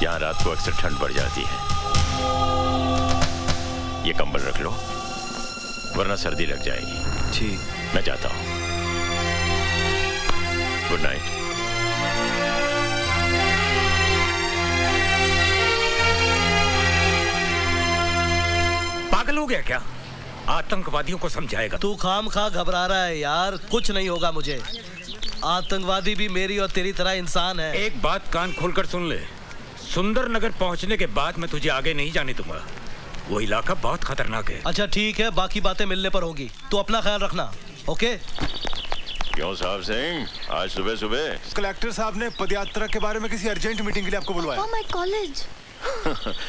यहाँ रात को अक्सर ठंड बढ़ जाती है। ये कंबल रख लो, वरना सर्दी लग जाएगी। जी। मैं जाता हूँ। Good night. पागल हो गया क्या? आतंकवादियों को समझाएगा? तू खामखा घबरा रहा है यार, कुछ नहीं होगा मुझे। आतंकवादी भी मेरी और तेरी तरह इंसान है। एक बात कान खोलकर सुन ले, सुंदरनगर पहुंचने के बाद मैं तुझे आगे नहीं जाने दूंगा। वो इलाका बहुत खतरनाक है। अच्छा ठीक है, बाकी बातें मिलने पर होंगी। तू अपना ख्याल रखना, ओके? क्यों साहब सिंह, आज सुबह सुबह? कलेक्टर साहब ने पदयात्रा के बारे में किसी अर्जेंट मीटिंग के लिए आपको बुलवाया। My college.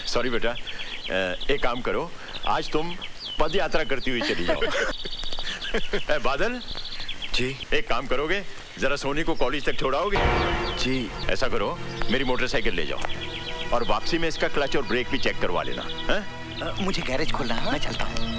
सॉरी बेटा, एक काम करो, आज तुम पद यात्रा करती हुई चली जाओ। बादल जी। एक काम करोगे, जरा सोनी को कॉलेज तक छोड़ाओगे? जी। ऐसा करो, मेरी मोटरसाइकिल ले जाओ और वापसी में इसका क्लच और ब्रेक भी चेक करवा लेना। मुझे गैरेज खोलना है, मैं चलता हूँ।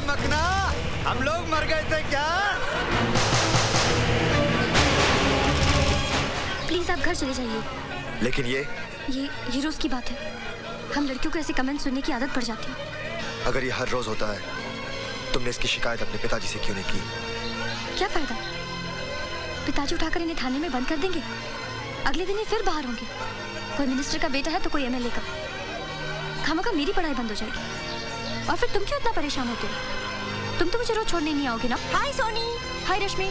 मकना, हम लोग मर गए थे क्या? प्लीज आप घर चले जाइए। लेकिन ये रोज की बात है। हम लड़कियों को ऐसे कमेंट सुनने की आदत पड़ जाती है। अगर ये हर रोज होता है, तुमने इसकी शिकायत अपने पिताजी से क्यों नहीं की? क्या फायदा? पिताजी उठाकर इन्हें थाने में बंद कर देंगे, अगले दिन ही फिर बाहर होंगे। कोई मिनिस्टर का बेटा है तो कोई एमएलए का। खामखा मेरी पढ़ाई बंद हो जाएगी। और फिर तुम क्यों इतना परेशान होते हो? तुम तो मुझे रोज छोड़ने नहीं आओगे ना? हाय सोनी। हाय रश्मि।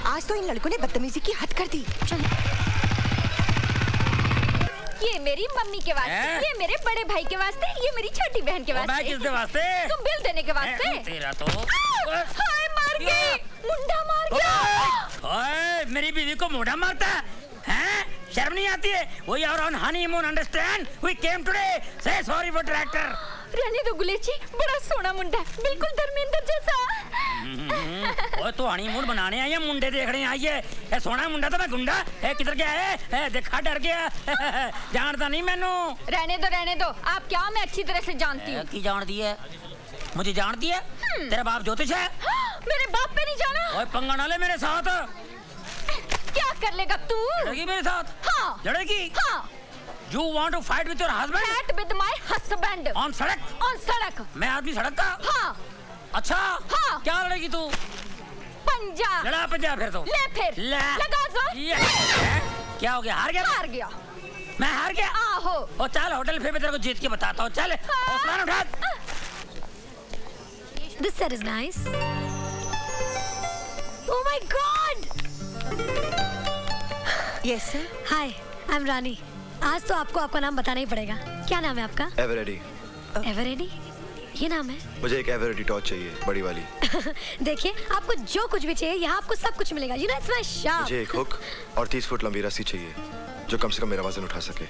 आज तो इन लड़कों ने बदतमीजी की हद कर दी। चलो। ये मेरी मम्मी के वास्ते, ये मेरे बड़े भाई के वास्ते, ये मेरी छोटी बहन के वास्ते। मैं किसके वास्ते? तुम बिल देने के वास्ते। तेरा तो हाय मार गई, मुंडा मार गया। ओए, मेरी बीवी को मुंडा मारता है? शर्म नहीं आती है? We are on honeymoon, understand? We came today. Say sorry for tractor. रहने दो गुलेची, बड़ा सोना मुंडा है, बिल्कुल धर्मेंद्र जैसा। ओए तो हनीमून बनाने आई है, मुंडे देखने आई है। ए सोना मुंडा तो मैं गुंडा है, किधर गया है? देखा डर गया। जानता नहीं मैनू। रहने दो। आप क्या? मैं अच्छी तरह से जानती हूँ। की जानती है? मुझे जानती है? तेरा बाप ज्योतिष है? मेरे बाप पे नहीं जाना। ओए पंगा ना ले मेरे साथ। क्या कर लेगा तू? लड़ेगी मेरे साथ? हाँ। लड़ेगी? हाँ। You want to fight with your husband? Fight with my husband. On सड़क? On सड़क। मैं आदमी सड़क का? हाँ। अच्छा। हाँ। क्या लड़ेगी तू? पंजा। लड़ा पंजा फिर तो। ले फिर। लगा जोर। क्या हो गया? हार गया? हार गया। मैं हार गया? आहो। ओ चल होटल फिर मैं तेरे को जीत के बताता हूँ। चल हौसला उठा। This set is nice. Oh my God! Yes sir. Hi, I'm रानी। आज तो आपको आपका नाम बताना ही पड़ेगा। क्या नाम है आपका? एवरेडी। एवरेडी? ये नाम है? मुझे एक एवरेडी टॉर्च चाहिए, बड़ी वाली। देखिए, आपको जो कुछ भी चाहिए यहाँ आपको सब कुछ मिलेगा। You know it's my shop. मुझे एक हुक और 30 फुट लंबी रस्सी चाहिए, जो कम से कम मेरा वजन उठा सके।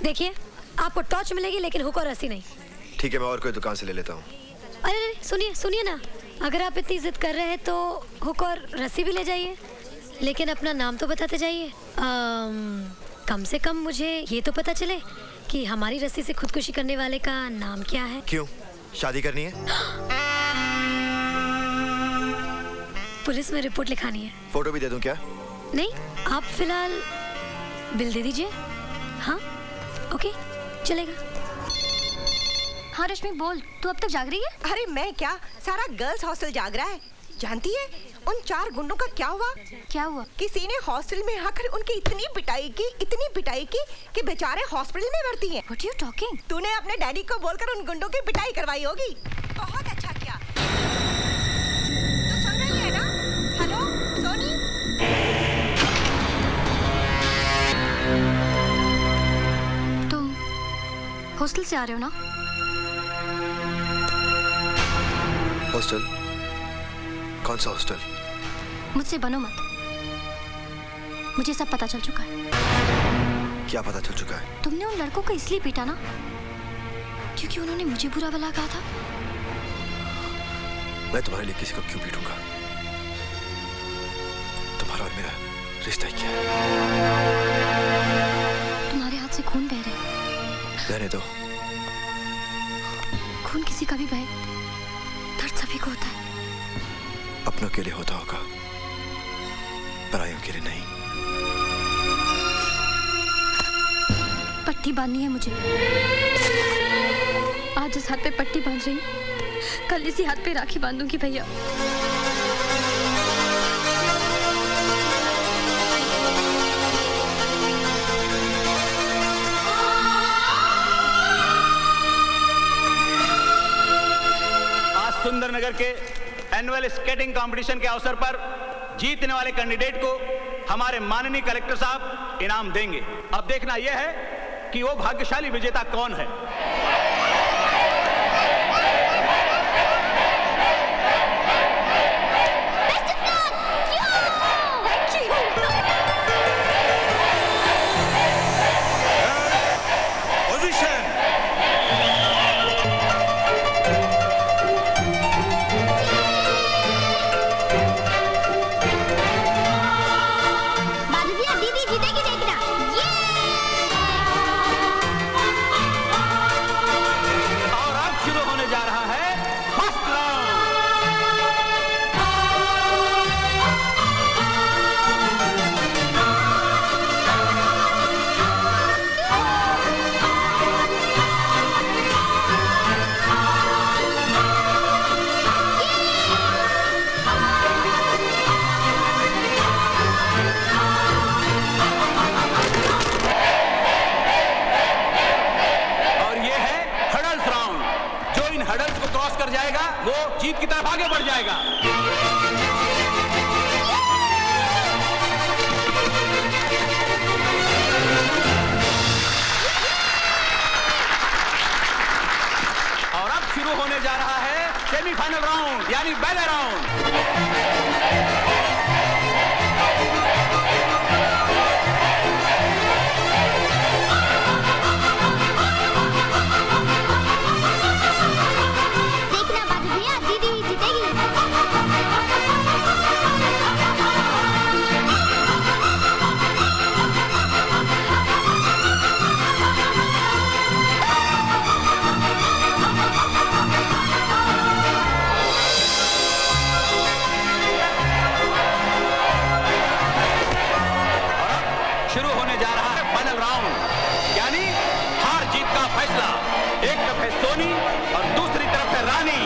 देखिए, आपको टॉर्च मिलेगी लेकिन हुक और रस्सी नहीं। ठीक है, मैं और कोई दुकान से ले लेता हूँ। अरे सुनिए ना, अगर आप इतनी जिद कर रहे हैं तो हुक और रस्सी भी ले जाइए, लेकिन अपना नाम तो बताते जाइए। कम से कम मुझे ये तो पता चले कि हमारी रस्सी से खुदकुशी करने वाले का नाम क्या है। क्यों? शादी करनी है? पुलिस में रिपोर्ट लिखानी है। फोटो भी दे दूं क्या? नहीं, आप फिलहाल बिल दे दीजिए। हाँ, ओके, चलेगा। हाँ रश्मि बोल, तू अब तक जाग रही है? अरे मैं क्या, सारा गर्ल्स हॉस्टल जाग रहा है। जानती है उन 4 गुंडों का क्या हुआ? क्या हुआ? किसी ने हॉस्टल में आकर उनकी इतनी पिटाई की कि बेचारे हॉस्पिटल में भर्ती हैं। What are you talking? तूने अपने डैडी को बोलकर उन गुंडों की पिटाई करवाई होगी। बहुत अच्छा किया। तो सुन रही है ना? हेलो सोनी। तुम हॉस्टल से आ रहे हो ना? हॉस्टल? कौन सा हॉस्टल? मुझसे बनो मत, मुझे सब पता चल चुका है। क्या पता चल चुका है? तुमने उन लड़कों को इसलिए पीटा ना क्योंकि उन्होंने मुझे बुरा भला कहा था। मैं तुम्हारे लिए किसी को क्यों पीटूंगा? तुम्हारा और मेरा रिश्ता ही क्या है? तुम्हारे हाथ से खून बह रहा है। रहने दो। खून किसी का भी बहे, दर्द सभी को होता है। अपनों के लिए होता होगा, परायों के लिए नहीं। पट्टी बांधनी है मुझे। आज इस हाथ पे पट्टी बांध रही हूँ, कल इसी हाथ पे राखी बांधूंगी भैया। आज सुंदरनगर के एनुअल स्केटिंग कंपटीशन के अवसर पर जीतने वाले कैंडिडेट को हमारे माननीय कलेक्टर साहब इनाम देंगे। अब देखना यह है कि वो भाग्यशाली विजेता कौन है। जीत की तरफ आगे बढ़ जाएगा। और अब शुरू होने जा रहा है सेमीफाइनल राउंड यानी बैले राउंड। एक तरफ है सोनी और दूसरी तरफ है रानी।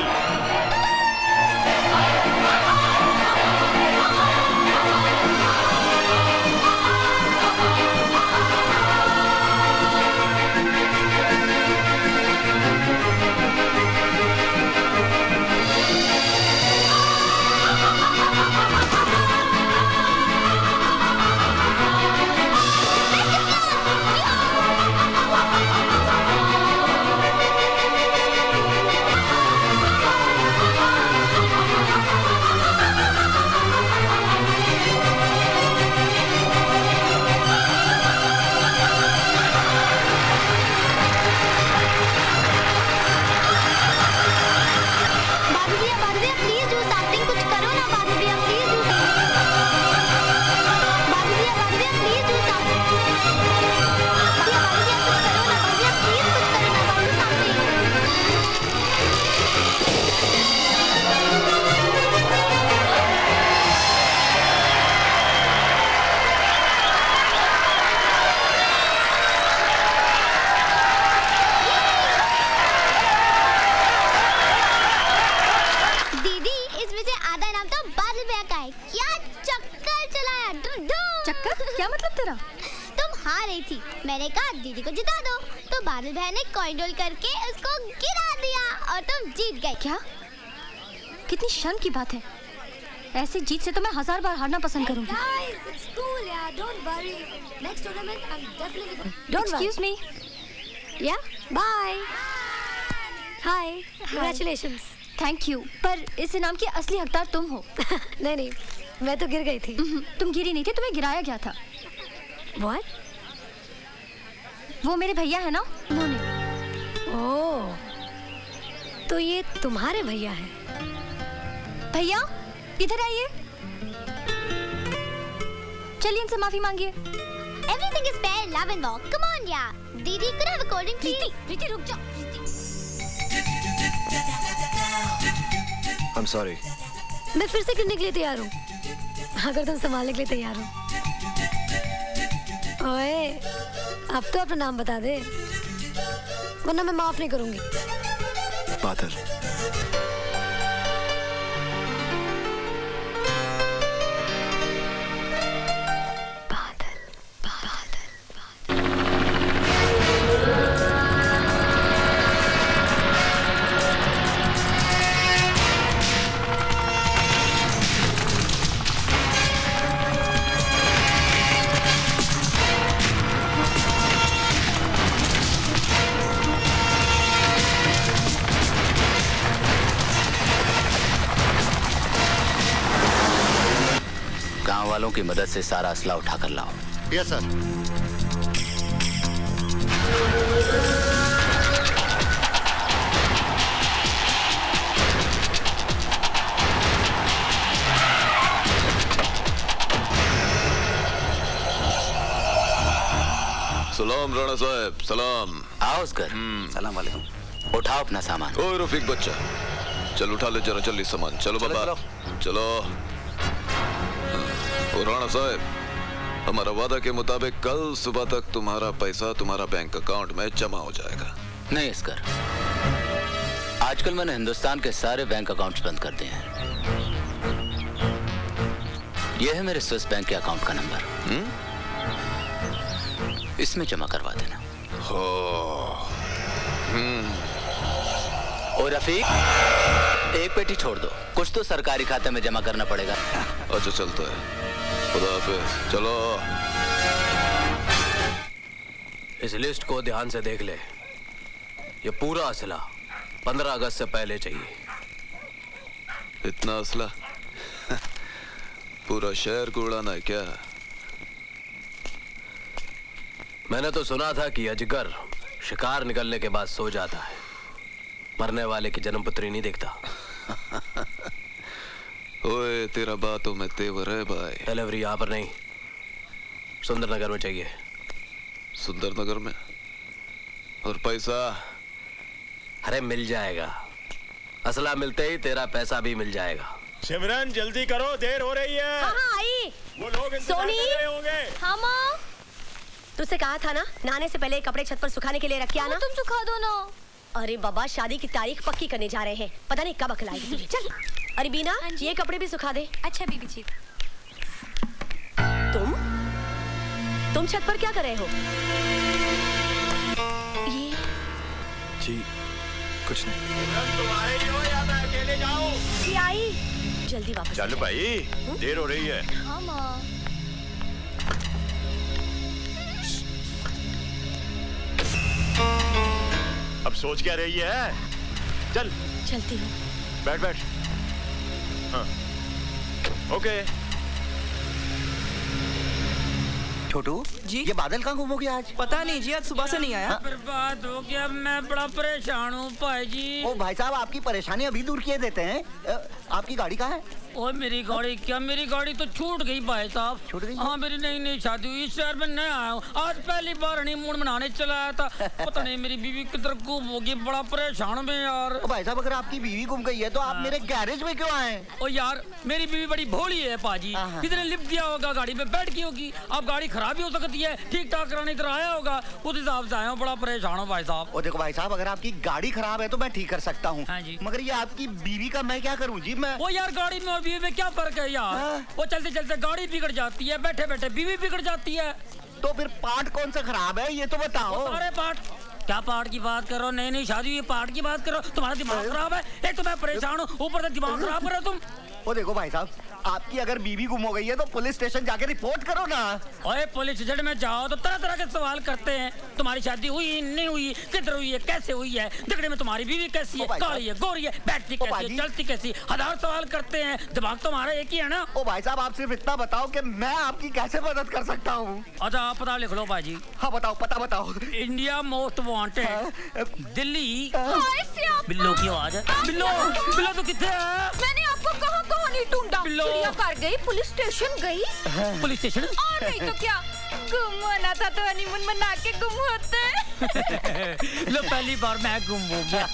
मैंने कहा दीदी को जिता दो, तो बादल भाई ने कॉइन रोल करके उसको गिरा दिया और तुम जीत गए। क्या? कितनी शर्म की बात है। ऐसी जीत से तो मैं 1000 बार हारना पसंद करूंगी। Excuse me. Yeah, bye. Hi, congratulations. Thank you. पर इस इनाम की असली हकदार तुम हो। नहीं, मैं तो गिर गई थी। तुम गिरी नहीं थी, तुम्हें गिराया गया था। What? वो मेरे भैया है ना, उन्होंने। ओह, तो ये तुम्हारे भैया हैं। भैया इधर आइए। चलिए इनसे माफी मांगिए। Everything is fair in love and war. Come on, yeah. Didi, could I have a cold drink, please? प्रीति रुक जाओ। I'm sorry. मैं फिर से करने के लिए तैयार हूँ, अगर तुम संभालने के लिए तैयार हो। ओए, अब तो अपना नाम बता दे, वरना मैं माफ नहीं करूंगी। बादल। गांव वालों की मदद से सारा असला उठा कर लाओ। Yes sir. सलाम राणा साहब, सलाम। आओ उसकर। सलाम वालेकुम। उठाओ अपना सामान। ओए रफीक बच्चा, चल उठा ले जरा जल्दी सामान। चलो बाबा, चलो। और राणा साहब, हमारा वादा के मुताबिक कल सुबह तक तुम्हारा पैसा तुम्हारा बैंक अकाउंट में जमा हो जाएगा। नहीं इसकर, आजकल मैंने हिंदुस्तान के सारे बैंक अकाउंट्स बंद कर दिए हैं। यह है मेरे स्विस बैंक के अकाउंट का नंबर। इसमें जमा करवा देना। हो। और रफीक, एक पेटी छोड़ दो, कुछ तो सरकारी खाते में जमा करना पड़ेगा। अच्छा चलता है, खुदा हाफिज। चलो। इस लिस्ट को ध्यान से देख ले, ये पूरा असला 15 अगस्त से पहले चाहिए। इतना असला? पूरा शहर को उड़ाना है क्या? मैंने तो सुना था कि अजगर शिकार निकलने के बाद सो जाता है, मरने वाले की जन्मपत्री नहीं देखता। ओए, तेरा बातों में तेवर है भाई। डिलीवरी यहाँ पर नहीं, सुंदरनगर में चाहिए। सुंदरनगर में? और पैसा? अरे मिल जाएगा, असला मिलते ही तेरा पैसा भी मिल जाएगा। सिमरन जल्दी करो, देर हो रही है। हाँ आई। वो लोग इंतजार कर रहे होंगे। हाँ माँ, तुझसे कहा था ना नहाने से पहले कपड़े छत पर सुखाने के लिए रख के आना। तुम सुखा दो ना। अरे बाबा, शादी की तारीख पक्की करने जा रहे हैं, पता नहीं कब अकल आएगी तुझे। चल। अरे बीना, ये कपड़े भी सुखा दे। अच्छा बीबी जी। तुम छत पर क्या कर रहे हो? ये जी कुछ नहीं। तुम आ रही हो या मैं अकेले जाऊं? ये आई, जल्दी वापस। चल भाई, देर हो रही है। हाँ माँ। अब सोच क्या रही है? चल। चलती हूँ। बैठ बैठ। हाँ। ओके। छोटू जी, ये बादल कहाँ गुम हो गया आज? पता नहीं जी, आज सुबह से नहीं आया। बर्बाद हो गया, मैं बड़ा परेशान हूँ भाई जी। ओ भाई साहब, आपकी परेशानी अभी दूर किए देते हैं। आपकी गाड़ी कहाँ है? और मेरी गाड़ी क्या, मेरी गाड़ी तो छूट गई भाई साहब। छूट गई? हाँ, मेरी नई नई शादी हुई, इस शहर में नया आया हूँ, आज पहली बार हनीमून मनाने चला आया था। पता नहीं मेरी बीवी किधर गुम हो गई, बड़ा परेशान में यार। ओ भाई साहब, अगर आपकी बीवी गुम गई है तो आप मेरे गैरेज में क्यों आए? ओ यार, मेरी बीवी बड़ी भोली है पाजी, कितने लिफ्ट दिया होगा, गाड़ी में बैठ गई होगी, अब गाड़ी खराब भी हो सकती है, ठीक ठाक कराने इधर आया होगा, उस हिसाब से आया हूँ, बड़ा परेशान हूँ भाई साहब। ओ देखो भाई साहब, अगर आपकी गाड़ी खराब है तो मैं ठीक कर सकता हूँ। हाँ जी। मगर ये आपकी बीवी का मैं क्या करूँ जी? मैं वो यार, गाड़ी में और बीवी में क्या फर्क है यार? वो चलते चलते गाड़ी बिगड़ जाती है, बैठे बैठे बीवी बिगड़ जाती है। तो फिर पार्ट कौन सा खराब है ये तो बताओ। सारे पार्ट। क्या पार्ट की बात करो? नई नई शादी हुई पार्ट की बात करो? तुम्हारा दिमाग खराब है? एक तो मैं परेशान हूँ, ऊपर से दिमाग खराब कर रहे हो तुम। वो देखो भाई साहब, आपकी अगर बीवी गुम हो गई है तो पुलिस स्टेशन जाके रिपोर्ट करो ना। ओए, पुलिस स्टेशन में जाओ तो तरह तरह के सवाल करते हैं, तुम्हारी शादी हुई नहीं हुई, किधर हुई है, कैसे हुई है, दिखने में तुम्हारी बीवी कैसी है, काली है, गोरी है, बैठती कैसी है, चलती कैसी, हजार सवाल करते हैं। दिमाग तुम्हारा एक ही है ना? ओ भाई साहब, आप सिर्फ इतना बताओ कि मैं आपकी कैसे मदद कर सकता हूँ। अच्छा, आप पता लिख लो भाई जी। हाँ बताओ, पता बताओ। India most wanted, Delhi. बिल्लो की आवाज है। बिल्लो, बिल्लो तो कितने है? मैंने आपको कहा कौन नहीं ढूंढा, चिड़िया घर गई, पुलिस स्टेशन गई। Police station? और नहीं तो क्या, गुम होना था तो हनीमून मना के गुम होते। लो पहली बार मैं गुम हो गया।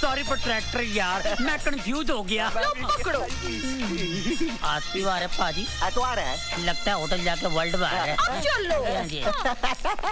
सॉरी फॉर ट्रैक्टर यार, मैं कंफ्यूज हो गया। लो पकड़ो। आज की बार है पाजी, एतवार है, लगता है होटल जाके वर्ल्ड बार है। अब चलो।